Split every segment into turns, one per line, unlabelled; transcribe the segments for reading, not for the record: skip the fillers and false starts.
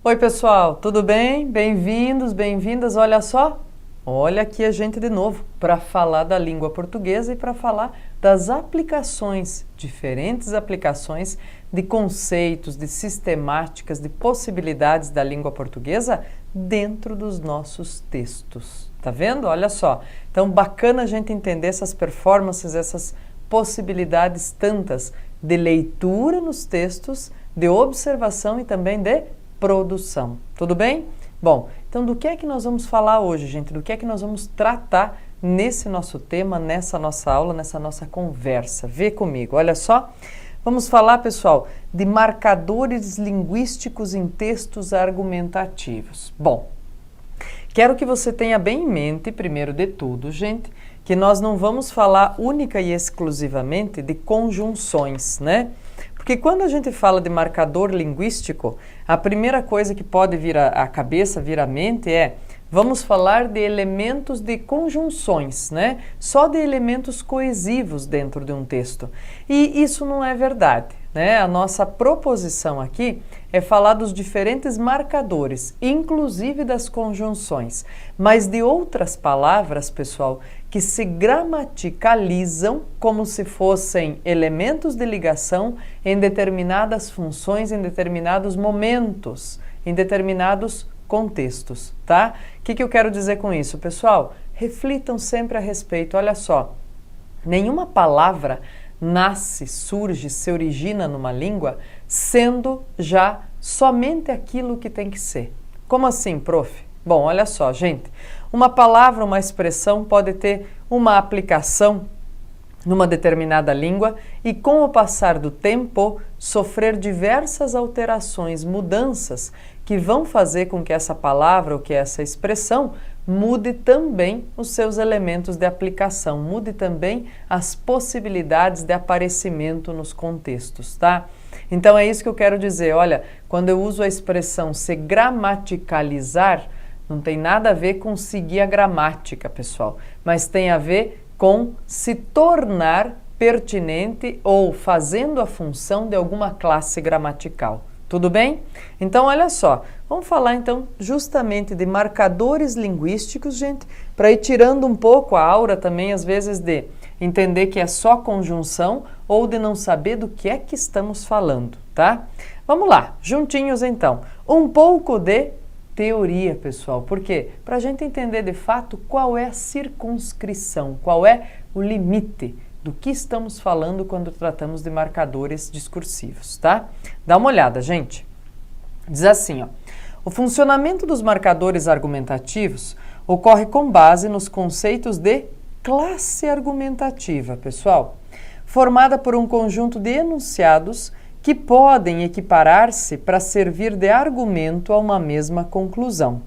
Oi, pessoal, tudo bem? Bem-vindos, bem-vindas. Olha só, olha aqui a gente de novo para falar da língua portuguesa e para falar das aplicações, diferentes aplicações de conceitos, de sistemáticas, de possibilidades da língua portuguesa dentro dos nossos textos. Tá vendo? Olha só. Então, bacana a gente entender essas performances, essas possibilidades tantas de leitura nos textos, de observação e também de produção. Tudo bem? Bom, então do que é que nós vamos falar hoje, gente? Do que é que nós vamos tratar nesse nosso tema, nessa nossa aula, nessa nossa conversa? Vê comigo, olha só. Vamos falar, pessoal, de marcadores linguísticos em textos argumentativos. Bom, quero que você tenha bem em mente, primeiro de tudo, gente, que nós não vamos falar única e exclusivamente de conjunções, né? Porque quando a gente fala de marcador linguístico, a primeira coisa que pode vir à cabeça, vir à mente é, vamos falar de elementos de conjunções, né? Só de elementos coesivos dentro de um texto. E isso não é verdade, né? A nossa proposição aqui é falar dos diferentes marcadores, inclusive das conjunções, mas de outras palavras, pessoal, que se gramaticalizam como se fossem elementos de ligação em determinadas funções, em determinados momentos, em determinados contextos, tá? O que eu quero dizer com isso, pessoal? Reflitam sempre a respeito. Olha só, nenhuma palavra nasce, surge, se origina numa língua sendo já somente aquilo que tem que ser. Como assim, prof? Bom, olha só, gente. Uma palavra, uma expressão pode ter uma aplicação numa determinada língua e, com o passar do tempo, sofrer diversas alterações, mudanças que vão fazer com que essa palavra ou que essa expressão mude também os seus elementos de aplicação, mude também as possibilidades de aparecimento nos contextos, tá? Então é isso que eu quero dizer. Olha, quando eu uso a expressão se gramaticalizar, não tem nada a ver com seguir a gramática, pessoal, mas tem a ver com se tornar pertinente ou fazendo a função de alguma classe gramatical. Tudo bem? Então, olha só, vamos falar então justamente de marcadores linguísticos, gente, para ir tirando um pouco a aura também, às vezes, de entender que é só conjunção ou de não saber do que é que estamos falando, tá? Vamos lá, juntinhos então. Um pouco de teoria, pessoal. Por quê? Para a gente entender de fato qual é a circunscrição, qual é o limite do que estamos falando quando tratamos de marcadores discursivos, tá? Dá uma olhada, gente. Diz assim, ó. O funcionamento dos marcadores argumentativos ocorre com base nos conceitos de classe argumentativa, pessoal, formada por um conjunto de enunciados que podem equiparar-se para servir de argumento a uma mesma conclusão.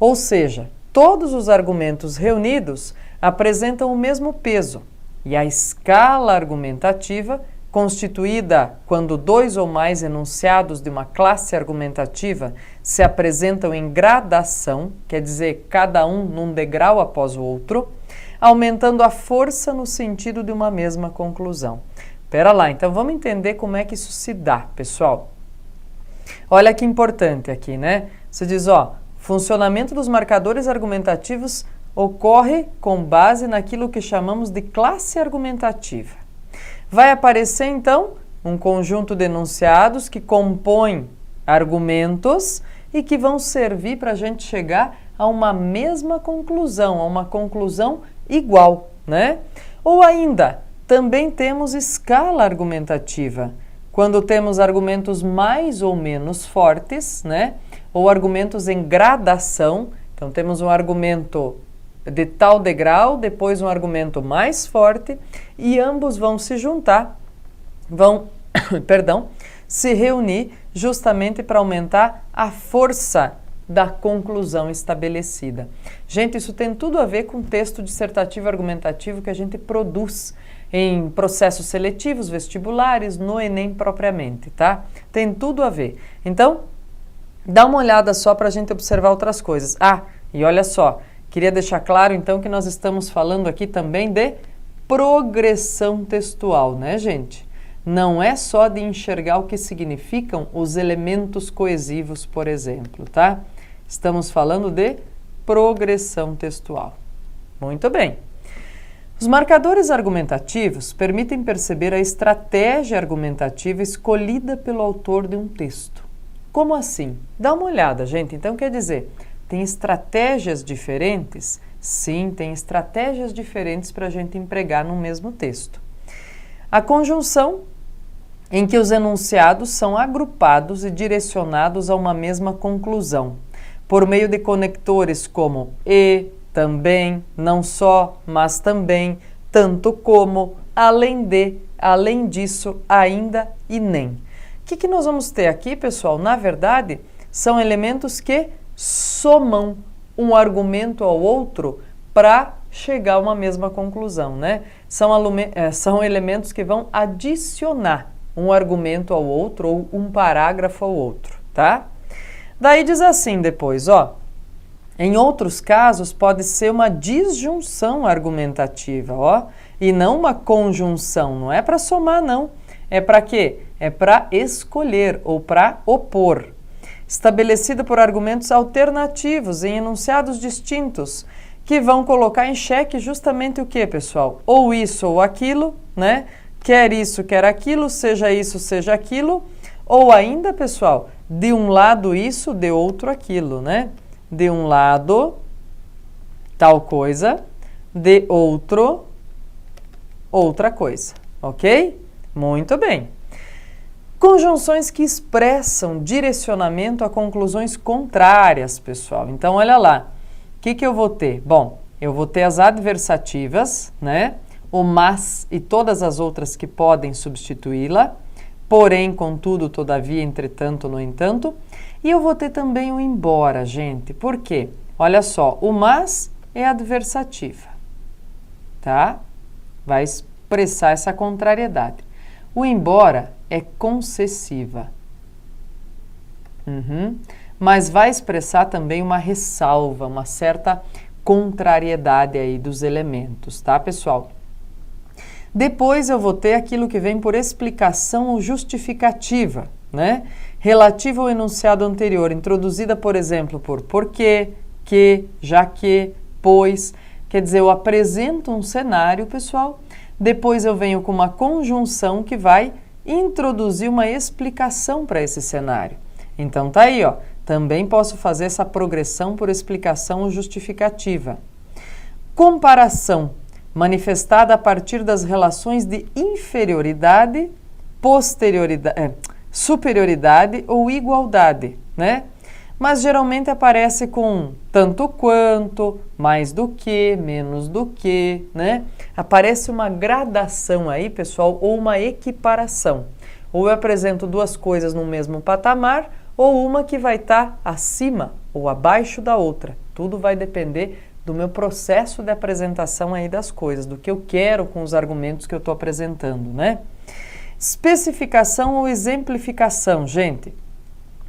Ou seja, todos os argumentos reunidos apresentam o mesmo peso, e a escala argumentativa, constituída quando dois ou mais enunciados de uma classe argumentativa se apresentam em gradação, quer dizer, cada um num degrau após o outro, aumentando a força no sentido de uma mesma conclusão. Pera lá, então vamos entender como é que isso se dá, pessoal. Olha que importante aqui, né? Você diz, ó, funcionamento dos marcadores argumentativos ocorre com base naquilo que chamamos de classe argumentativa. Vai aparecer, então, um conjunto de enunciados que compõem argumentos e que vão servir para a gente chegar a uma mesma conclusão, a uma conclusão igual, né? Ou ainda, também temos escala argumentativa, quando temos argumentos mais ou menos fortes, né? Ou argumentos em gradação. Então, temos um argumento de tal degrau, depois um argumento mais forte, e ambos vão se juntar, vão, se reunir justamente para aumentar a força da conclusão estabelecida. Gente, isso tem tudo a ver com o texto dissertativo argumentativo que a gente produz em processos seletivos, vestibulares, no Enem propriamente, tá? Tem tudo a ver. Então, dá uma olhada só para a gente observar outras coisas. Ah, e olha só, queria deixar claro então que nós estamos falando aqui também de progressão textual, né, gente? não é só de enxergar o que significam os elementos coesivos, por exemplo, tá? Estamos falando de progressão textual. Muito bem. Os marcadores argumentativos permitem perceber a estratégia argumentativa escolhida pelo autor de um texto. Como assim? Dá uma olhada, gente. Então, quer dizer, tem estratégias diferentes? Sim, tem estratégias diferentes para a gente empregar no mesmo texto. A conjunção, em que os enunciados são agrupados e direcionados a uma mesma conclusão, por meio de conectores como e, também, não só, mas também, tanto como, além de, além disso, ainda e nem. O que nós vamos ter aqui, pessoal? Na verdade, são elementos que somam um argumento ao outro para chegar a uma mesma conclusão, né? São elementos que vão adicionar um argumento ao outro ou um parágrafo ao outro, tá? Daí diz assim depois, ó. Em outros casos, pode ser uma disjunção argumentativa, ó, e não uma conjunção. Não é para somar, não. É para quê? É para escolher ou para opor. Estabelecida por argumentos alternativos em enunciados distintos, que vão colocar em xeque justamente o que, pessoal? Ou isso ou aquilo, né? Quer isso, quer aquilo, seja isso, seja aquilo. Ou ainda, pessoal, de um lado isso, de outro aquilo, né? De um lado, tal coisa, de outro, outra coisa, ok? Muito bem. Conjunções que expressam direcionamento a conclusões contrárias, pessoal. Então, olha lá, o que eu vou ter? Bom, eu vou ter as adversativas, né? O mas e todas as outras que podem substituí-la, porém, contudo, todavia, entretanto, no entanto. E eu vou ter também o embora, gente. Por quê? Olha só, o mas é adversativa, tá? Vai expressar essa contrariedade. O embora é concessiva. Mas vai expressar também uma ressalva, uma certa contrariedade aí dos elementos, tá, pessoal? Depois eu vou ter aquilo que vem por explicação ou justificativa, né? Relativa ao enunciado anterior, introduzida, por exemplo, por porquê, que, já que, pois. Quer dizer, eu apresento um cenário, pessoal, depois eu venho com uma conjunção que vai introduzir uma explicação para esse cenário. Então, tá aí, ó. Também posso fazer essa progressão por explicação ou justificativa. Comparação, manifestada a partir das relações de inferioridade, superioridade ou igualdade, né? Mas geralmente aparece com tanto quanto, mais do que, menos do que, né? Aparece uma gradação aí, pessoal, ou uma equiparação. Ou eu apresento duas coisas no mesmo patamar, ou uma que vai estar acima ou abaixo da outra. Tudo vai depender do meu processo de apresentação aí das coisas, do que eu quero com os argumentos que eu estou apresentando, né? Especificação ou exemplificação, gente,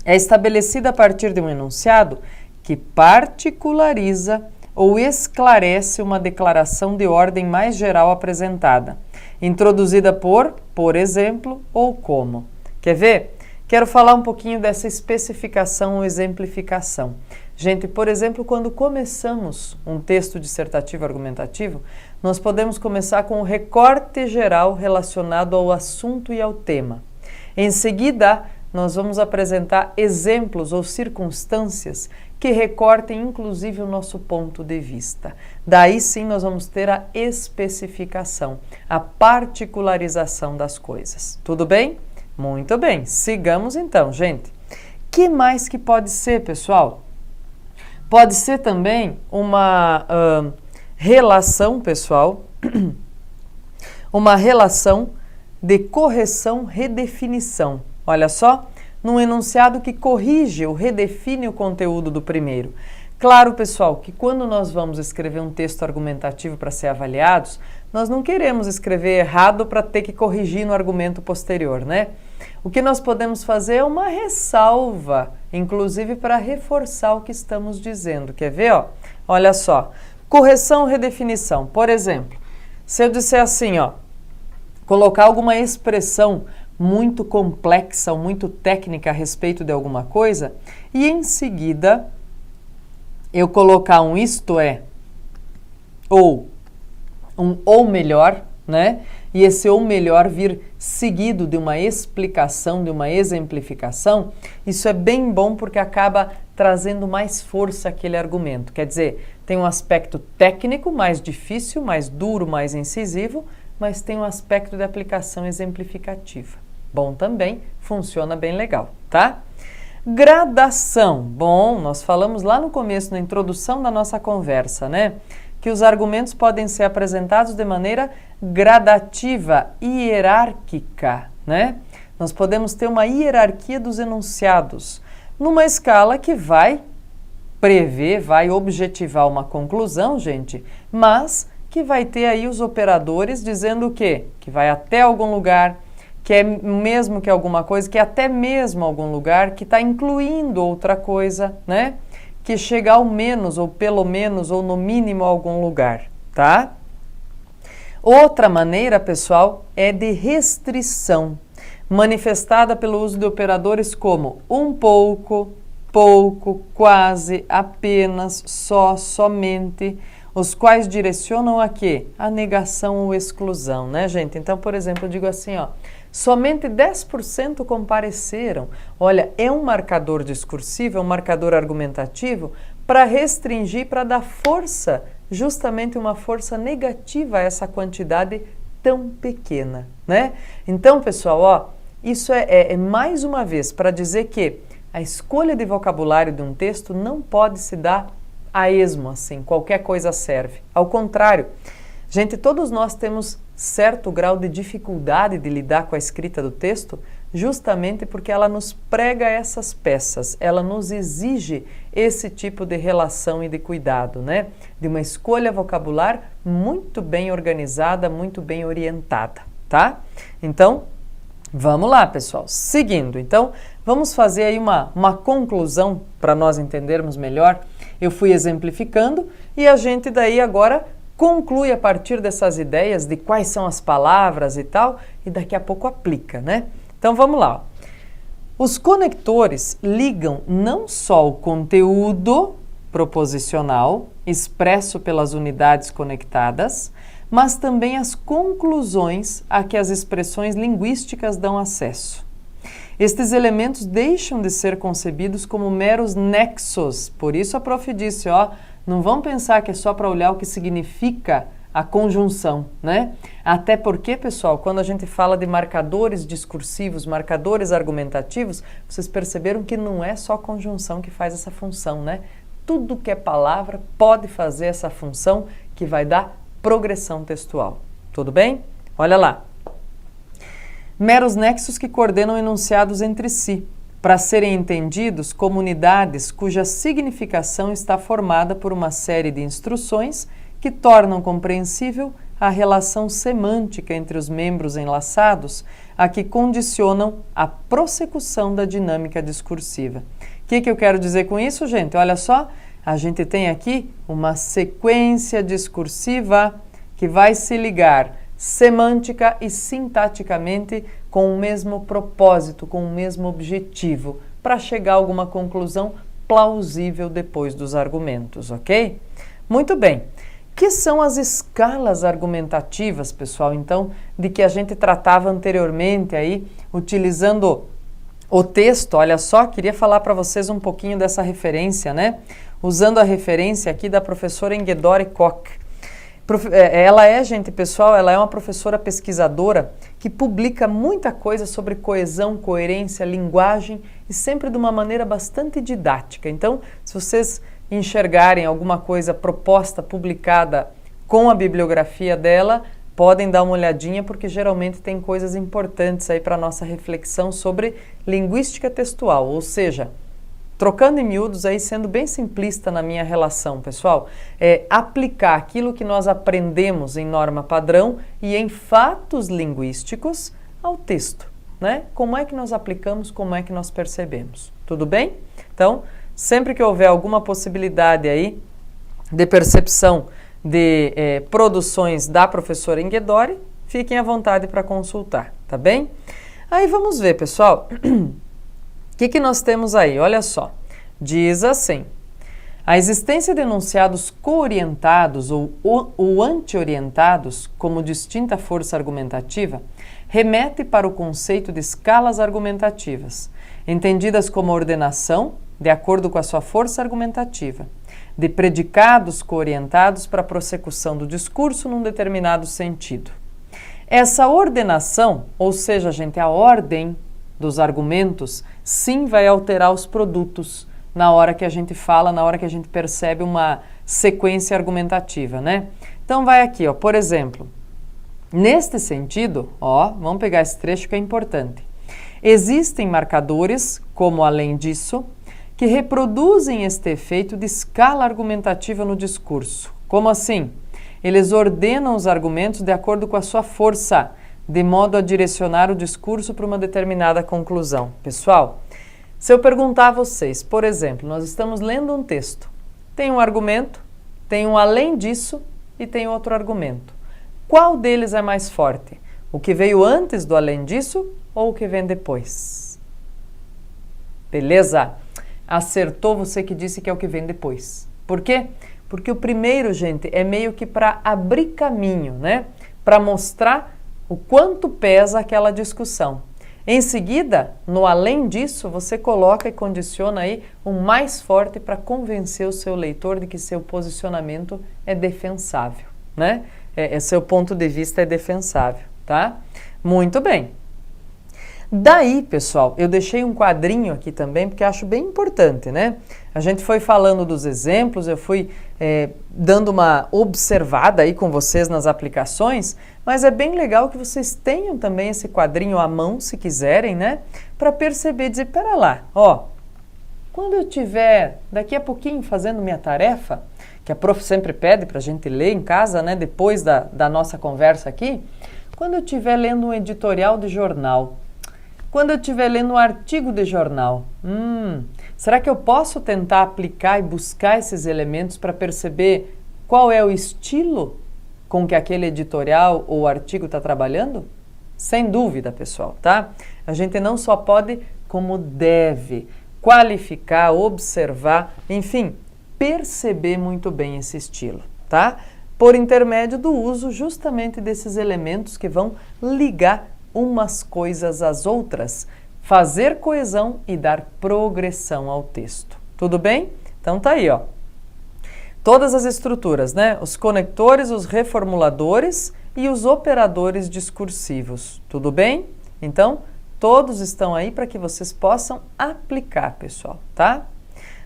é estabelecida a partir de um enunciado que particulariza ou esclarece uma declaração de ordem mais geral apresentada, introduzida por exemplo, ou como. Quer ver? Quero falar um pouquinho dessa especificação ou exemplificação. Gente, por exemplo, quando começamos um texto dissertativo argumentativo, nós podemos começar com o recorte geral relacionado ao assunto e ao tema. Em seguida, nós vamos apresentar exemplos ou circunstâncias que recortem inclusive o nosso ponto de vista. Daí sim nós vamos ter a especificação, a particularização das coisas. Tudo bem? Muito bem. Sigamos então, gente. Que mais que pode ser, pessoal? Pode ser também uma relação, pessoal, uma relação de correção-redefinição. Olha só, num enunciado que corrige ou redefine o conteúdo do primeiro. Claro, pessoal, que quando nós vamos escrever um texto argumentativo para ser avaliados, nós não queremos escrever errado para ter que corrigir no argumento posterior, né? O que nós podemos fazer é uma ressalva, inclusive para reforçar o que estamos dizendo. Quer ver? Ó? Olha só, correção, redefinição. Por exemplo, se eu disser assim, ó, colocar alguma expressão muito complexa ou muito técnica a respeito de alguma coisa e em seguida eu colocar um isto é ou um ou melhor, né? E esse ou melhor vir seguido de uma explicação, de uma exemplificação, isso é bem bom porque acaba trazendo mais força àquele argumento. Quer dizer, tem um aspecto técnico mais difícil, mais duro, mais incisivo, mas tem um aspecto de aplicação exemplificativa. Bom também, funciona bem legal, tá? Gradação. Bom, nós falamos lá no começo, na introdução da nossa conversa, né? Que os argumentos podem ser apresentados de maneira gradativa, hierárquica, né? Nós podemos ter uma hierarquia dos enunciados, numa escala que vai prever, vai objetivar uma conclusão, gente, mas que vai ter aí os operadores dizendo o quê? Que vai até algum lugar, que é mesmo que alguma coisa, que é até mesmo algum lugar, que está incluindo outra coisa, né? Que chega ao menos, ou pelo menos, ou no mínimo a algum lugar, tá? Outra maneira, pessoal, é de restrição, manifestada pelo uso de operadores como um pouco, pouco, quase, apenas, só, somente, os quais direcionam a quê? A negação ou exclusão, né, gente? Então, por exemplo, eu digo assim, ó, somente 10% compareceram. Olha, é um marcador discursivo, é um marcador argumentativo para restringir, para dar força, justamente uma força negativa a essa quantidade tão pequena, né? Então, pessoal, ó, isso é mais uma vez para dizer que a escolha de vocabulário de um texto não pode se dar a esmo, assim, qualquer coisa serve. Ao contrário, gente, todos nós temos certo grau de dificuldade de lidar com a escrita do texto, justamente porque ela nos prega essas peças, ela nos exige esse tipo de relação e de cuidado, né? De uma escolha vocabular muito bem organizada, muito bem orientada, tá? Então, vamos lá, pessoal. Seguindo, então, vamos fazer aí uma conclusão para nós entendermos melhor. Eu fui exemplificando e a gente daí agora conclui a partir dessas ideias de quais são as palavras e tal, e daqui a pouco aplica, né? Então vamos lá. Os conectores ligam não só o conteúdo proposicional, expresso pelas unidades conectadas, mas também as conclusões a que as expressões linguísticas dão acesso. Estes elementos deixam de ser concebidos como meros nexos, por isso a prof disse, ó, não vão pensar que é só para olhar o que significa a conjunção, né? Até porque, pessoal, quando a gente fala de marcadores discursivos, marcadores argumentativos, vocês perceberam que não é só a conjunção que faz essa função, né? Tudo que é palavra pode fazer essa função que vai dar progressão textual. Tudo bem? Olha lá. Meros nexos que coordenam enunciados entre si, para serem entendidos como unidades cuja significação está formada por uma série de instruções que tornam compreensível a relação semântica entre os membros enlaçados, a que condicionam a prossecução da dinâmica discursiva. O que eu quero dizer com isso, gente? Olha só, a gente tem aqui uma sequência discursiva que vai se ligar semântica e sintaticamente com o mesmo propósito, com o mesmo objetivo, para chegar a alguma conclusão plausível depois dos argumentos, ok? Muito bem. Que são as escalas argumentativas, pessoal, então, de que a gente tratava anteriormente aí, utilizando o texto? Olha só, queria falar para vocês um pouquinho dessa referência, né? Usando a referência aqui da professora Ingedore Koch. Ela é, gente, pessoal, ela é uma professora pesquisadora que publica muita coisa sobre coesão, coerência, linguagem e sempre de uma maneira bastante didática. Então, se vocês enxergarem alguma coisa proposta, publicada com a bibliografia dela, podem dar uma olhadinha porque geralmente tem coisas importantes aí para a nossa reflexão sobre linguística textual, ou seja, trocando em miúdos aí, sendo bem simplista na minha relação, pessoal, é aplicar aquilo que nós aprendemos em norma padrão e em fatos linguísticos ao texto, né? Como é que nós aplicamos, como é que nós percebemos, tudo bem? Então, sempre que houver alguma possibilidade aí de percepção de produções da professora Ingedore, fiquem à vontade para consultar, tá bem? Aí vamos ver, pessoal, o que nós temos aí? Olha só, diz assim: a existência de enunciados co-orientados ou anti-orientados como distinta força argumentativa remete para o conceito de escalas argumentativas, entendidas como ordenação, de acordo com a sua força argumentativa, de predicados co-orientados para a prossecução do discurso num determinado sentido. Essa ordenação, ou seja, gente, a ordem dos argumentos, sim vai alterar os produtos na hora que a gente fala, na hora que a gente percebe uma sequência argumentativa, né? Então vai aqui, ó, por exemplo, neste sentido, ó, vamos pegar esse trecho que é importante. Existem marcadores, como além disso, que reproduzem este efeito de escala argumentativa no discurso. Como assim? Eles ordenam os argumentos de acordo com a sua força, de modo a direcionar o discurso para uma determinada conclusão. Pessoal, se eu perguntar a vocês, por exemplo, nós estamos lendo um texto, tem um argumento, tem um além disso e tem outro argumento. Qual deles é mais forte? O que veio antes do além disso ou o que vem depois? Beleza? Acertou você que disse que é o que vem depois. Por quê? Porque o primeiro, gente, é meio que para abrir caminho, né? Para mostrar o quanto pesa aquela discussão. Em seguida, no além disso, você coloca e condiciona aí o mais forte para convencer o seu leitor de que seu posicionamento é defensável, né? Seu ponto de vista é defensável, tá? Muito bem. Daí, pessoal, eu deixei um quadrinho aqui também, porque acho bem importante, né? A gente foi falando dos exemplos, eu fui dando uma observada aí com vocês nas aplicações, mas é bem legal que vocês tenham também esse quadrinho à mão, se quiserem, né? Para perceber, dizer, pera lá, ó, quando eu estiver daqui a pouquinho fazendo minha tarefa, que a prof sempre pede para a gente ler em casa, né? Depois da nossa conversa aqui, quando eu estiver lendo um editorial de jornal, quando eu estiver lendo um artigo de jornal, será que eu posso tentar aplicar e buscar esses elementos para perceber qual é o estilo com que aquele editorial ou artigo está trabalhando? Sem dúvida, pessoal, tá? A gente não só pode, como deve qualificar, observar, enfim, perceber muito bem esse estilo, tá? Por intermédio do uso justamente desses elementos que vão ligar umas coisas às outras, fazer coesão e dar progressão ao texto. Tudo bem? Então tá aí, ó. Todas as estruturas, né? Os conectores, os reformuladores e os operadores discursivos. Tudo bem? Então, todos estão aí para que vocês possam aplicar, pessoal, tá?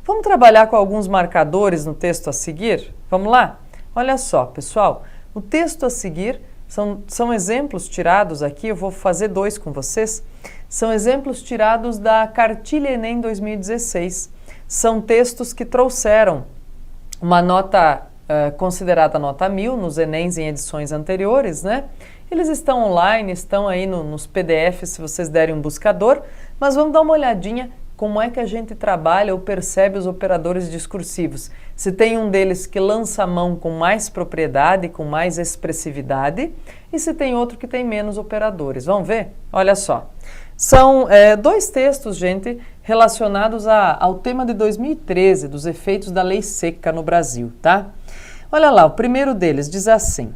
Vamos trabalhar com alguns marcadores no texto a seguir? Vamos lá? Olha só, pessoal, o texto a seguir são exemplos tirados aqui, eu vou fazer dois com vocês, são exemplos tirados da Cartilha Enem 2016. São textos que trouxeram uma nota considerada nota 1000 nos Enems em edições anteriores, né? Eles estão online, estão aí nos PDFs se vocês derem um buscador, mas vamos dar uma olhadinha como é que a gente trabalha ou percebe os operadores discursivos. Se tem um deles que lança a mão com mais propriedade, com mais expressividade, e se tem outro que tem menos operadores. Vamos ver? Olha só. São dois textos, gente, relacionados ao tema de 2013, dos efeitos da lei seca no Brasil, tá? Olha lá, o primeiro deles diz assim: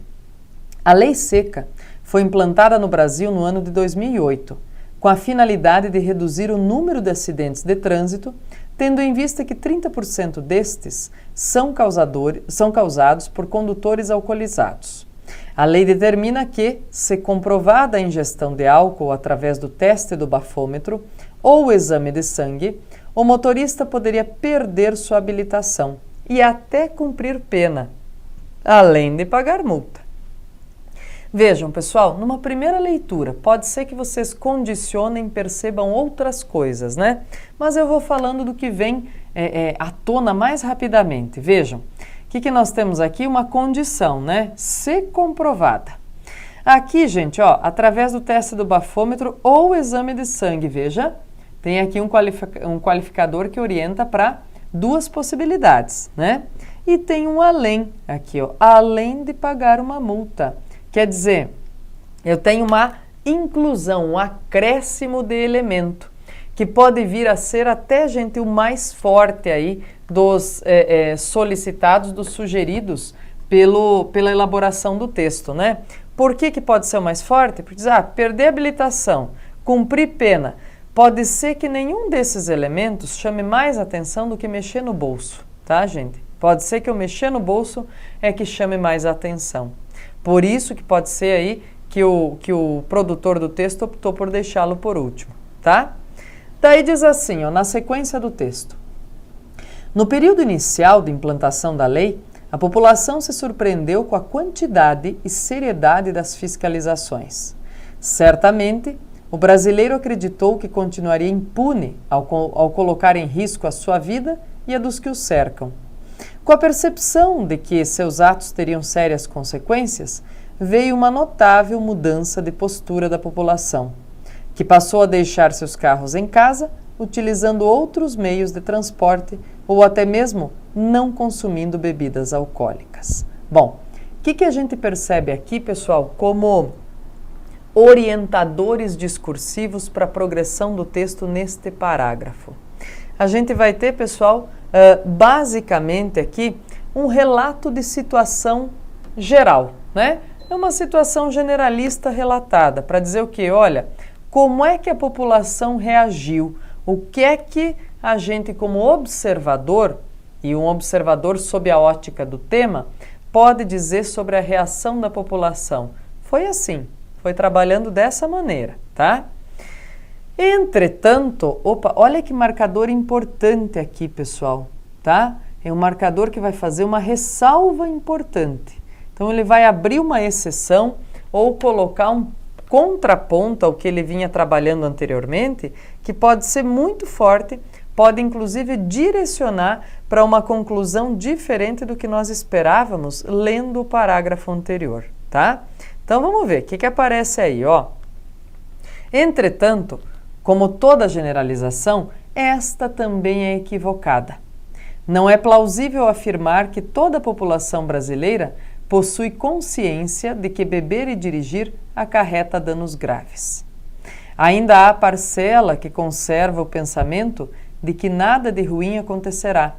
a lei seca foi implantada no Brasil no ano de 2008, com a finalidade de reduzir o número de acidentes de trânsito, tendo em vista que 30% destes são causados por condutores alcoolizados. A lei determina que, se comprovada a ingestão de álcool através do teste do bafômetro ou o exame de sangue, o motorista poderia perder sua habilitação e até cumprir pena, além de pagar multa. Vejam, pessoal, numa primeira leitura, pode ser que vocês condicionem, percebam outras coisas, né? Mas eu vou falando do que vem à tona mais rapidamente. Vejam, o que nós temos aqui? Uma condição, né? Se comprovada. Aqui, gente, ó, através do teste do bafômetro ou exame de sangue, veja, tem aqui um qualificador que orienta para duas possibilidades, né? E tem um além, aqui, ó, além de pagar uma multa. Quer dizer, eu tenho uma inclusão, um acréscimo de elemento, que pode vir a ser até, gente, o mais forte aí dos solicitados, dos sugeridos pela elaboração do texto, né? Por que pode ser o mais forte? Porque diz, perder habilitação, cumprir pena. Pode ser que nenhum desses elementos chame mais atenção do que mexer no bolso, tá, gente? Pode ser que eu mexer no bolso é que chame mais atenção. Por isso que pode ser aí que o produtor do texto optou por deixá-lo por último, tá? Daí diz assim, na sequência do texto. No período inicial de implantação da lei, a população se surpreendeu com a quantidade e seriedade das fiscalizações. Certamente, o brasileiro acreditou que continuaria impune ao colocar em risco a sua vida e a dos que o cercam. Com a percepção de que seus atos teriam sérias consequências, veio uma notável mudança de postura da população, que passou a deixar seus carros em casa, utilizando outros meios de transporte ou até mesmo não consumindo bebidas alcoólicas. Bom, o que a gente percebe aqui, pessoal, como orientadores discursivos para a progressão do texto neste parágrafo? A gente vai ter, pessoal, basicamente aqui um relato de situação geral, né? É uma situação generalista relatada para dizer o quê? Olha, como é que a população reagiu? O que é que a gente, como observador, e um observador sob a ótica do tema, pode dizer sobre a reação da população? Foi assim, foi trabalhando dessa maneira, tá? Entretanto, olha que marcador importante aqui, pessoal, tá? É um marcador que vai fazer uma ressalva importante. Então, ele vai abrir uma exceção ou colocar um contraponto ao que ele vinha trabalhando anteriormente, que pode ser muito forte, pode inclusive direcionar para uma conclusão diferente do que nós esperávamos lendo o parágrafo anterior, tá? Então, vamos ver, o que aparece aí, Entretanto, como toda generalização, esta também é equivocada. Não é plausível afirmar que toda a população brasileira possui consciência de que beber e dirigir acarreta danos graves. Ainda há parcela que conserva o pensamento de que nada de ruim acontecerá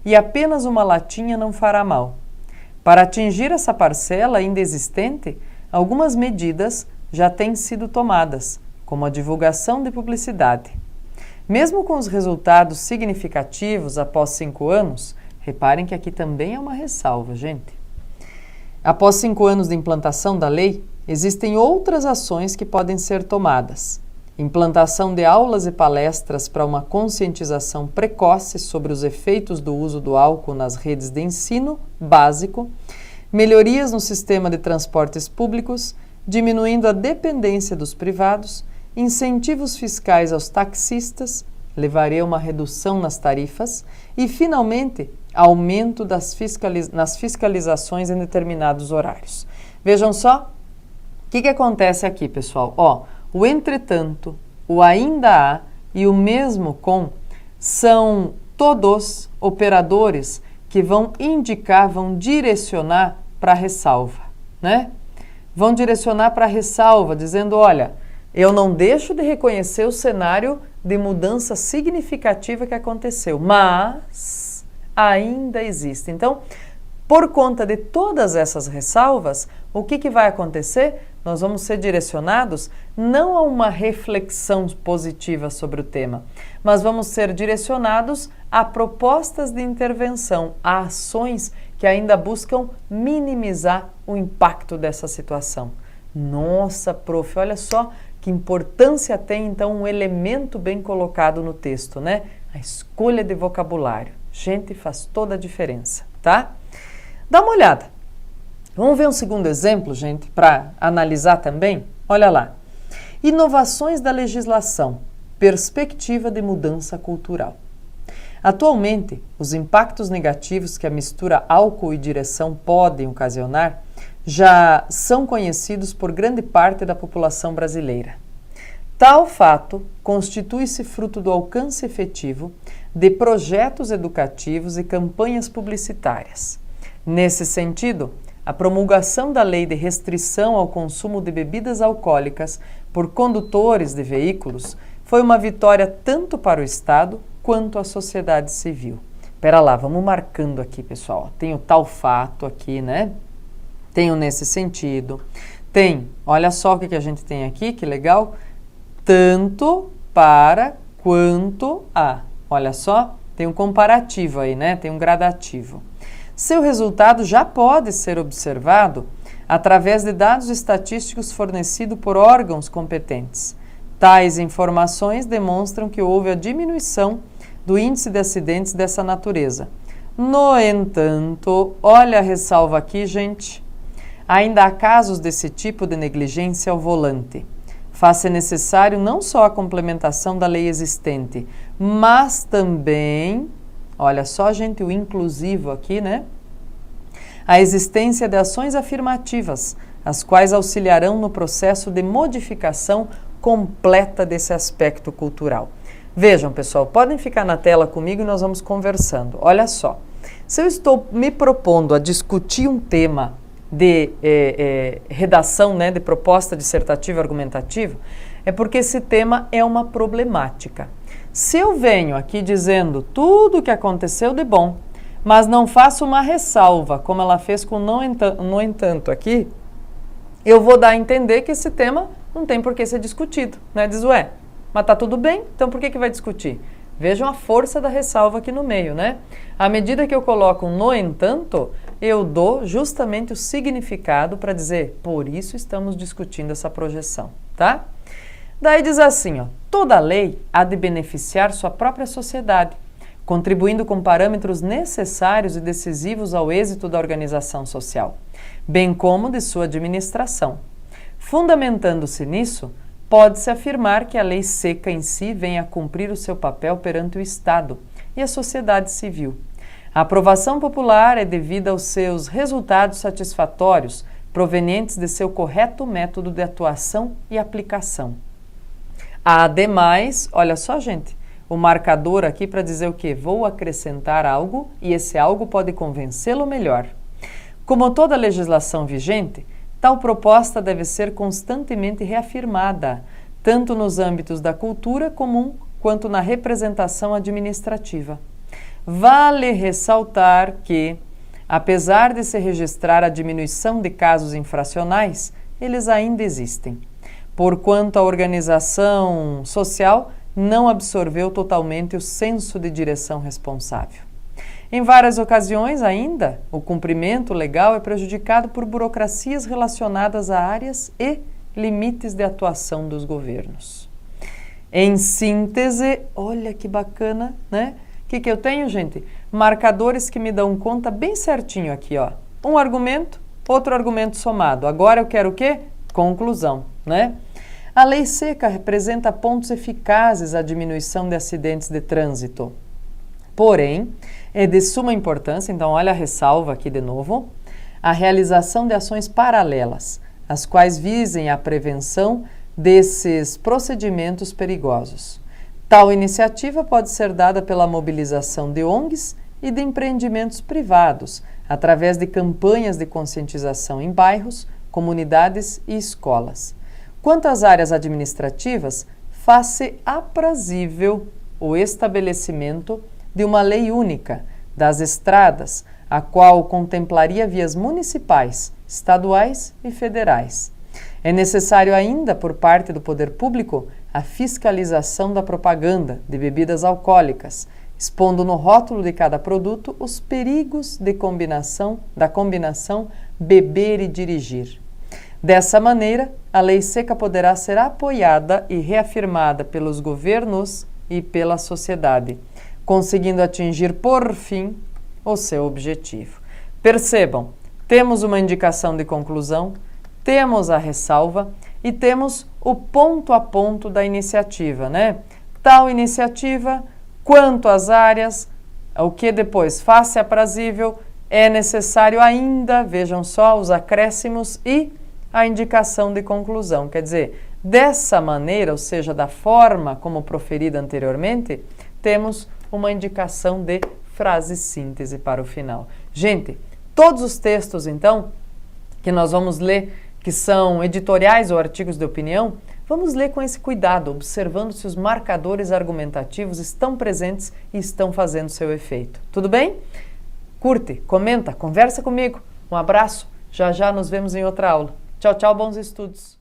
e apenas uma latinha não fará mal. Para atingir essa parcela ainda existente, algumas medidas já têm sido tomadas, como a divulgação de publicidade. Mesmo com os resultados significativos após 5 anos, reparem que aqui também é uma ressalva, gente. Após 5 anos de implantação da lei, existem outras ações que podem ser tomadas. Implantação de aulas e palestras para uma conscientização precoce sobre os efeitos do uso do álcool nas redes de ensino básico, melhorias no sistema de transportes públicos, diminuindo a dependência dos privados, incentivos fiscais aos taxistas, levaria a uma redução nas tarifas e, finalmente, aumento nas fiscalizações em determinados horários. Vejam só, o que acontece aqui, pessoal? O entretanto, o ainda há e o mesmo com são todos operadores que vão indicar, vão direcionar para a ressalva, né? Vão direcionar para a ressalva, dizendo, olha, eu não deixo de reconhecer o cenário de mudança significativa que aconteceu, mas ainda existe. Então, por conta de todas essas ressalvas, o que vai acontecer? Nós vamos ser direcionados não a uma reflexão positiva sobre o tema, mas vamos ser direcionados a propostas de intervenção, a ações que ainda buscam minimizar o impacto dessa situação. Nossa, prof, olha só que importância tem, então, um elemento bem colocado no texto, né? A escolha de vocabulário. Gente, faz toda a diferença, tá? Dá uma olhada. Vamos ver um segundo exemplo, gente, para analisar também? Olha lá. Inovações da legislação. Perspectiva de mudança cultural. Atualmente, os impactos negativos que a mistura álcool e direção podem ocasionar já são conhecidos por grande parte da população brasileira. Tal fato constitui-se fruto do alcance efetivo de projetos educativos e campanhas publicitárias. Nesse sentido, a promulgação da lei de restrição ao consumo de bebidas alcoólicas por condutores de veículos foi uma vitória tanto para o Estado quanto a sociedade civil. Pera lá, vamos marcando aqui, pessoal. Tem o tal fato aqui, né? Tem o nesse sentido. Tem, olha só o que a gente tem aqui, que legal. Tanto para quanto a. Olha só, tem um comparativo aí, né? Tem um gradativo. Seu resultado já pode ser observado através de dados estatísticos fornecidos por órgãos competentes. Tais informações demonstram que houve a diminuição do índice de acidentes dessa natureza. No entanto, olha a ressalva aqui, gente. Ainda há casos desse tipo de negligência ao volante. Faz-se necessário não só a complementação da lei existente, mas também, olha só, gente, o inclusivo aqui, né? A existência de ações afirmativas, as quais auxiliarão no processo de modificação completa desse aspecto cultural. Vejam, pessoal, podem ficar na tela comigo e nós vamos conversando. Olha só, se eu estou me propondo a discutir um tema de redação, né, de proposta dissertativa argumentativa, é porque esse tema é uma problemática. Se eu venho aqui dizendo tudo o que aconteceu de bom, mas não faço uma ressalva, como ela fez com no entanto aqui, eu vou dar a entender que esse tema não tem por que ser discutido, né? Diz, ué, mas tá tudo bem, então por que vai discutir? Vejam a força da ressalva aqui no meio, né? À medida que eu coloco um no entanto, eu dou justamente o significado para dizer, por isso estamos discutindo essa projeção, tá? Daí diz assim, ó, toda lei há de beneficiar sua própria sociedade, contribuindo com parâmetros necessários e decisivos ao êxito da organização social, bem como de sua administração. Fundamentando-se nisso, pode-se afirmar que a lei seca em si vem a cumprir o seu papel perante o Estado e a sociedade civil. A aprovação popular é devida aos seus resultados satisfatórios, provenientes de seu correto método de atuação e aplicação. Ademais, olha só, gente, o marcador aqui para dizer o quê? Vou acrescentar algo e esse algo pode convencê-lo melhor. Como toda legislação vigente, tal proposta deve ser constantemente reafirmada, tanto nos âmbitos da cultura comum quanto na representação administrativa. Vale ressaltar que, apesar de se registrar a diminuição de casos infracionais, eles ainda existem, porquanto a organização social não absorveu totalmente o senso de direção responsável. Em várias ocasiões, ainda, o cumprimento legal é prejudicado por burocracias relacionadas a áreas e limites de atuação dos governos. Em síntese, olha que bacana, né? O que eu tenho, gente? Marcadores que me dão conta bem certinho aqui, ó. Um argumento, outro argumento somado. Agora eu quero o quê? Conclusão, né? A lei seca representa pontos eficazes à diminuição de acidentes de trânsito. Porém, é de suma importância, então olha a ressalva aqui de novo, a realização de ações paralelas, as quais visem a prevenção desses procedimentos perigosos. Tal iniciativa pode ser dada pela mobilização de ONGs e de empreendimentos privados, através de campanhas de conscientização em bairros, comunidades e escolas. Quanto às áreas administrativas, faz-se aprazível o estabelecimento de uma lei única das estradas, a qual contemplaria vias municipais, estaduais e federais. É necessário ainda, por parte do poder público, a fiscalização da propaganda de bebidas alcoólicas, expondo no rótulo de cada produto os perigos da combinação beber e dirigir. Dessa maneira, a lei seca poderá ser apoiada e reafirmada pelos governos e pela sociedade, conseguindo atingir, por fim, o seu objetivo. Percebam, temos uma indicação de conclusão, temos a ressalva e temos o ponto a ponto da iniciativa, né? Tal iniciativa, quanto às áreas, o que depois faça aprazível, é necessário ainda, vejam só, os acréscimos e a indicação de conclusão. Quer dizer, dessa maneira, ou seja, da forma como proferida anteriormente, temos uma indicação de frase síntese para o final. Gente, todos os textos, então, que nós vamos ler, que são editoriais ou artigos de opinião, vamos ler com esse cuidado, observando se os marcadores argumentativos estão presentes e estão fazendo seu efeito. Tudo bem? Curte, comenta, conversa comigo. Um abraço, já já nos vemos em outra aula. Tchau, tchau, bons estudos!